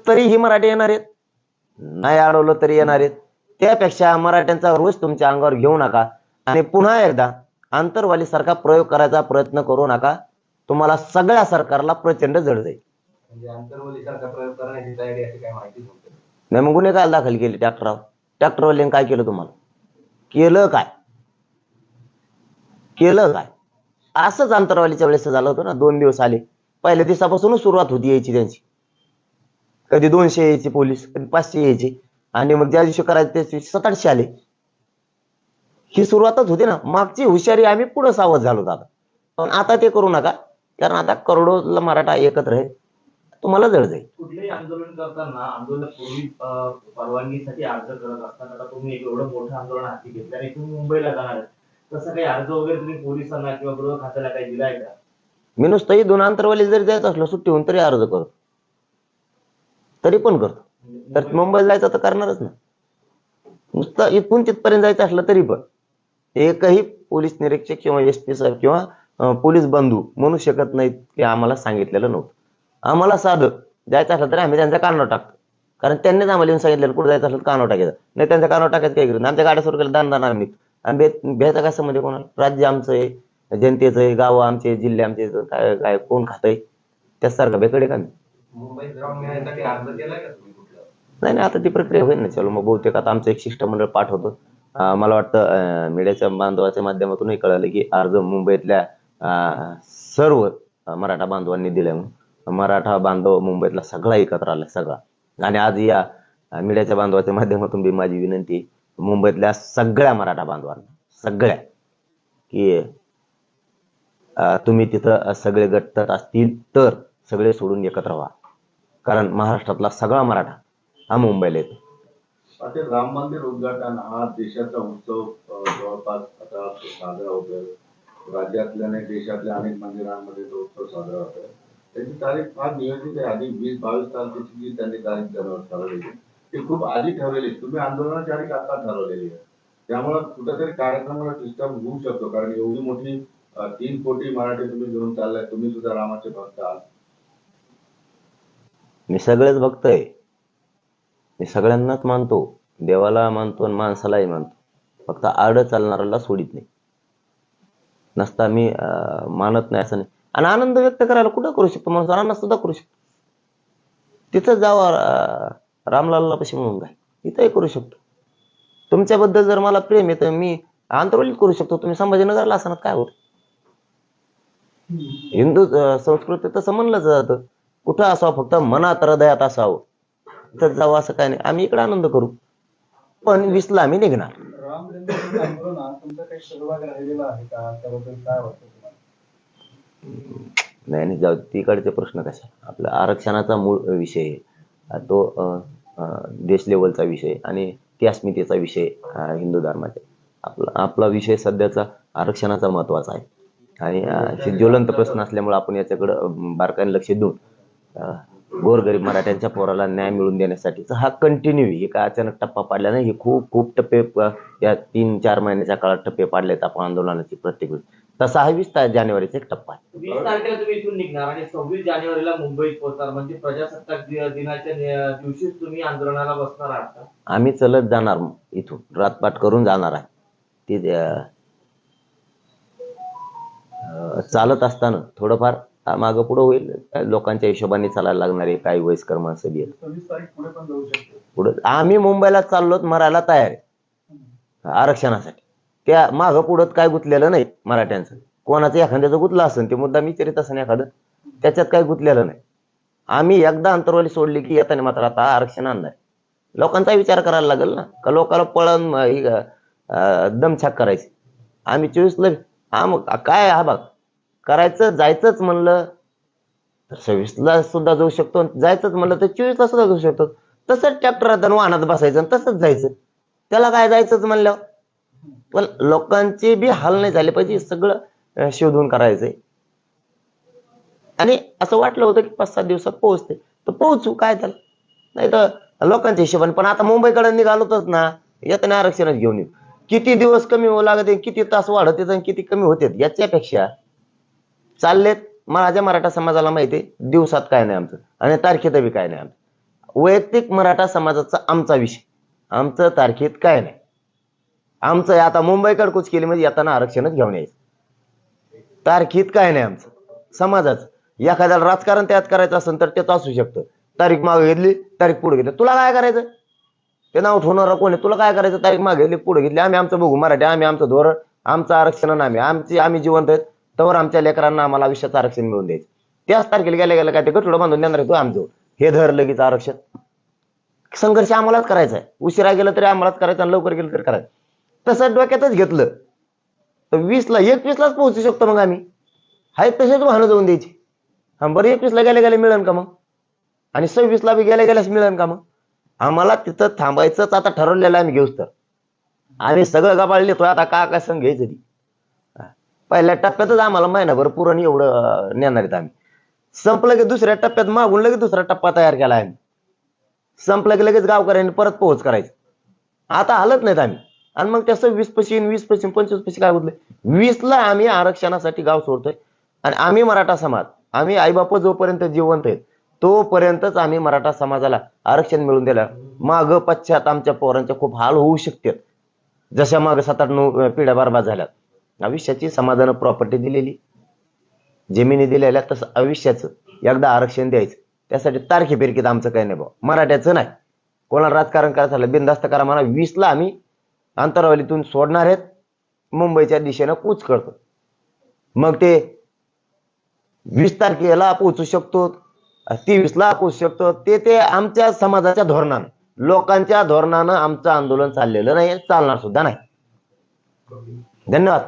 तरीही मराठी येणार आहेत, नाही अडवलं तरी येणार आहेत. त्यापेक्षा मराठ्यांचा रोज तुमच्या अंगावर घेऊ नका आणि पुन्हा एकदा आंतरवाली सारखा प्रयोग करायचा प्रयत्न करू नका. तुम्हाला सगळ्या सरकारला प्रचंड जड जाईल. म्हणजे आंतरवाली सारखा प्रयोग करण्याची तयारी अशी काय माहिती नाही, मग गुन्हे काय दाखल केले ट्रॅक्टरवाल्याने काय केलं? तुम्हाला केलं काय? असंच आंतरवालीच्या वेळेस झालं होतं ना. 2 दिवस आले, पहिल्या दिवसापासूनच सुरुवात होती यायची त्यांची. कधी 200 यायचे पोलीस, कधी 500 यायचे, आणि मग ज्या दिवशी करायचे त्या दिवशी 700-800 आले. ही सुरुवातच होती ना. मागची हुशारी आम्ही पुढे सावध झालो दादा. पण आता ते करू नका, कारण आता करोडोला मराठा एकत्र आहे, तुम्हाला जड जाईल. कुठलेही आंदोलन करताना आंदोलनापूर्वी परवानगीसाठी अर्ज करत असताना आता तुम्ही एवढं मोठं आंदोलन हाती घेतलं आणि तुम्ही मुंबईला जाणार आहे, तसं काही अर्ज वगैरे तुम्ही पोलिसांना किंवा गृह खात्याला काही दिलाय का? मी नुसतंही 2 आंतरवाली जरी जायचं असलं सुट्टी होऊन तरी अर्ज करतो, तरी पण करतो. तर मुंबईला जायचं तर करणारच ना. नुसतं इथून तिथपर्यंत जायचं असलं तरी पण एकही पोलीस निरीक्षक किंवा SP साहेब किंवा पोलीस बंधू म्हणू शकत नाहीत की आम्हाला सांगितलेलं नव्हतं. आम्हाला साधं जायचं असलं तरी आम्ही त्यांच्या कानावर टाकतो, कारण त्यांनीच आम्हाला येऊन सांगितलेलं कुठं जायचं असलं कानावर टाकायचं. नाही त्यांच्या कानावर टाकायचं काय करत, आमच्या गाड्या सुरू केल्या दान आम्ही भ्यायचा काय संबंध कोणाला? राज्य आमचं आहे, जनतेचं आहे, गावं आमचे, जिल्हे आमचे, काय काय कोण खातंय त्यासारखं बेकडे का? मुंबईत जाऊन मिळण्यासाठी अर्ज केलाय का तुम्ही कुठला? नाही, आता ती प्रक्रिया होईल ना. चलो मग बहुतेक आता आमचं एक शिष्टमंडळ पाठवतो. मला वाटतं मीडियाच्या बांधवाच्या माध्यमातूनही कळालं की अर्ज मुंबईतल्या सर्व मराठा बांधवांनी दिले. मराठा बांधव मुंबईतला सगळा एकत्र आला सगळा. आणि आज या मीडियाच्या बांधवाच्या माध्यमातून बी माझी विनंती मुंबईतल्या सगळ्या मराठा बांधवांना, सगळ्या, की तुम्ही तिथं सगळे गट असतील तर सगळे सोडून एकत्र व्हा, कारण महाराष्ट्रातला सगळा मराठा हा मुंबईला येतो. पाटील, राम मंदिर उद्घाटन हा देशाचा उत्सव जवळपास आता साजरा होतोय. राज्यातल्या आणि देशातल्या अनेक मंदिरांमध्ये तो उत्सव साजरा होतोय. त्याची तारीख फार नियोजित आहे. आधी 20-22 तारखेची जी त्यांनी तारीख ठरवलेली ती खूप आधी ठरवलेली. तुम्ही आंदोलनाची तारीख आता ठरवलेली आहे, त्यामुळे कुठेतरी कार्यक्रमाला डिस्टर्ब होऊ शकतो. कारण एवढी मोठी 3 कोटी मराठी तुम्ही घेऊन चाललाय, तुम्ही सुद्धा रामाचे भक्त आहात. मी सगळेच भक्त आहे, मी सगळ्यांनाच मानतो, देवाला मानतो आणि माणसालाही मानतो. फक्त आड चालणाऱ्याला सोडित नाही. नसता मी मानत नाही असं नाही. आणि आनंद व्यक्त करायला कुठं करू शकतो माणूस? रानात सुद्धा करू शकतो. तिथं जावा रामलालला पशी म्हणून काय, तिथंही करू शकतो. तुमच्याबद्दल जर मला प्रेम आहे तर मी आंतरवलीत करू शकतो. तुम्ही संभाजीनगरला असणार काय होत? हिंदू संस्कृती तसं म्हणलं जातं, कुठं असावं फक्त मनात हृदयात असावं, तिथं जावं असं काय नाही. आम्ही इकडे आनंद करू, पण 20ला आम्ही निघणार. नाही, जाऊ तिकडचे प्रश्न कशा. आपला आरक्षणाचा मूळ विषय तो देश लेवलचा विषय आणि ती अस्मितेचा विषय हिंदू धर्माचा. आपला विषय सध्याचा आरक्षणाचा महत्वाचा आहे आणि ज्वलंत प्रश्न असल्यामुळे आपण याच्याकडं बारकाईने लक्ष देऊन गोरगरीब मराठ्यांच्या पोराला न्याय मिळवून देण्यासाठीचा हा कंटिन्यू, हे काय अचानक टप्पा पाडला नाही. हे खूप खूप टप्पे या 3-4 महिन्याच्या काळात टप्पे पाडलेत आपण आंदोलनाची प्रत्येक वेळी. तसा हा 20 जानेवारीचा एक टप्पा आहे. 20 तारखेला तुम्ही इथून निघणार आणि 26 जानेवारीला मुंबईत पोहोचणार, म्हणजे प्रजासत्ताक दिनाच्या दिवशीच तुम्ही आंदोलनाला बसणार आहात. आम्ही चलत जाणार, इथून रातपाट करून जाणार आहे. ती चालत असताना थोडंफार मागं पुढं होईल, लोकांच्या हिशोबाने चालायला लागणार आहे. काही वयस्कर माणसं बी पुढे. आम्ही मुंबईला चाललो, मरायला तयार आहे आरक्षणासाठी. त्या मागं पुढं काय गुंतलेलं नाही मराठ्यांचं. कोणाचं एखाद्याचं गुंतलं असेल ते मुद्दा मी विचारित असेल एखादं, त्याच्यात काही गुंतलेलं नाही. आम्ही एकदा अंतरवाली सोडली की येताना मात्र आता आरक्षण आणलंय. लोकांचा विचार करायला लागेल ना, का लोकांना पळण दमछाक करायची. आम्ही 24ला मग काय हा बघ करायचं, जायचंच म्हणलं तर 26ला सुद्धा जाऊ शकतो, जायचंच म्हणलं तर 24ला सुद्धा जाऊ शकतो. तसंच ट्रॅक्टरात वाहनात बसायचं आणि तसंच जायचं. त्याला काय जायचंच म्हणलं, पण लोकांचे बी हाल नाही झाले पाहिजे, सगळं शोधून करायचंय. आणि असं वाटलं होतं की 5-7 दिवसात पोहोचते तर पोहोचू, काय त्याला. नाही तर लोकांच्या हिशोबाने. पण आता मुंबईकडे निघालोच ना, येताना आरक्षणच घेऊन येऊ. किती दिवस कमी होऊ लागते, किती तास वाढत येत आणि किती कमी होते, याच्यापेक्षा चाललेत. माझ्या मराठा समाजाला माहिती आहे दिवसात काय नाही आमचं आणि तारखेत बी काय नाही आमचं. वैयक्तिक मराठा समाजाचा आमचा विषय, आमचं तारखेत काय नाही. आमचं आता मुंबईकडे कूच केली म्हणजे येताना आरक्षणच घेऊन यायचं. तारखेत काय नाही आमचं समाजाचं. एखाद्याला राजकारण त्यात करायचं असेल तर त्याचं असू शकतं. तारीख मागे घेतली, तारीख पुढे घेतली, तुला काय करायचं? ते नाव ठेवणारा कोण आहे? तुला काय करायचं? तारीख मागे घेतली, पुढे घेतली, आम्ही आमचं बघू मराठी, आम्ही आमचं धोरण, आमचं आरक्षण, आम्ही जिवंत आहेत तर आमच्या लेकरांना आम्हाला आयुष्याचं आरक्षण मिळून द्यायचं. त्याच तारखेला गेल्या गेल्या काय ते गठुडं बांधून देणार आहे तू आमचं हे धर लगेच आरक्षण. संघर्ष आम्हालाच करायचा आहे. उशिरा गेलं तरी आम्हालाच करायचं आणि लवकर गेलं तरी करायचं. तसं डोक्यातच घेतलं तर 20ला 21लाच पोहोचू शकतो. मग आम्ही हाय तसेच वाहनं जाऊन द्यायची. हा बरं 21ला गेल्या गेल्या मिळेल का मग? आणि 26ला बी गेल्या गेल्याच मिळेल का मग? आम्हाला तिथं थांबायचंच आता ठरवलेलं आम्ही घेऊच तर. आम्ही सगळं गबाळ नेतोय आता काय संघ घ्यायचं ती. पहिल्या टप्प्यातच आम्हाला महिनाभर पुरण एवढं नेणार आहेत आम्ही. संपलं की दुसऱ्या टप्प्यात मागून लगेच दुसरा टप्पा तयार केला आम्ही. संपलं की लगेच गावकऱ्यांनी परत पोहोच करायचं. आता हालत नाहीत आम्ही. आणि मग त्या 26 पशी 20 पशी 25 पशी काय होतलं? 20ला आम्ही आरक्षणासाठी गाव सोडतोय. आणि आम्ही मराठा समाज, आम्ही आईबाप जोपर्यंत जिवंत आहेत तोपर्यंतच आम्ही मराठा समाजाला आरक्षण मिळून दिलं. माग पश्चात आमच्या पोरांचे खूप हाल होऊ शकतात. जशा माग 7-8-9 पिढ्या बरबाद झाल्यात. आयुष्याची समाजानं प्रॉपर्टी दिलेली, जमिनी दिलेल्या, तसं आयुष्याचं एकदा आरक्षण द्यायचं. त्यासाठी तारखे फिरकीत आमचं काही नाही भाऊ. मराठ्याचं नाही. कोणाला राजकारण करायचं झालं बिनधास्त करा म्हणा. 20ला आम्ही अंतरावलीतून सोडणार आहेत, मुंबईच्या दिशेनं कूच करतो. मग ते 20 तारखेला पोहोचू शकतो, 23ला पोहोचू शकतो. ते आमच्या समाजाच्या धोरणानं, लोकांच्या धोरणानं आमचं आंदोलन चाललेलं नाही, चालणार सुद्धा नाही. धन्यवाद.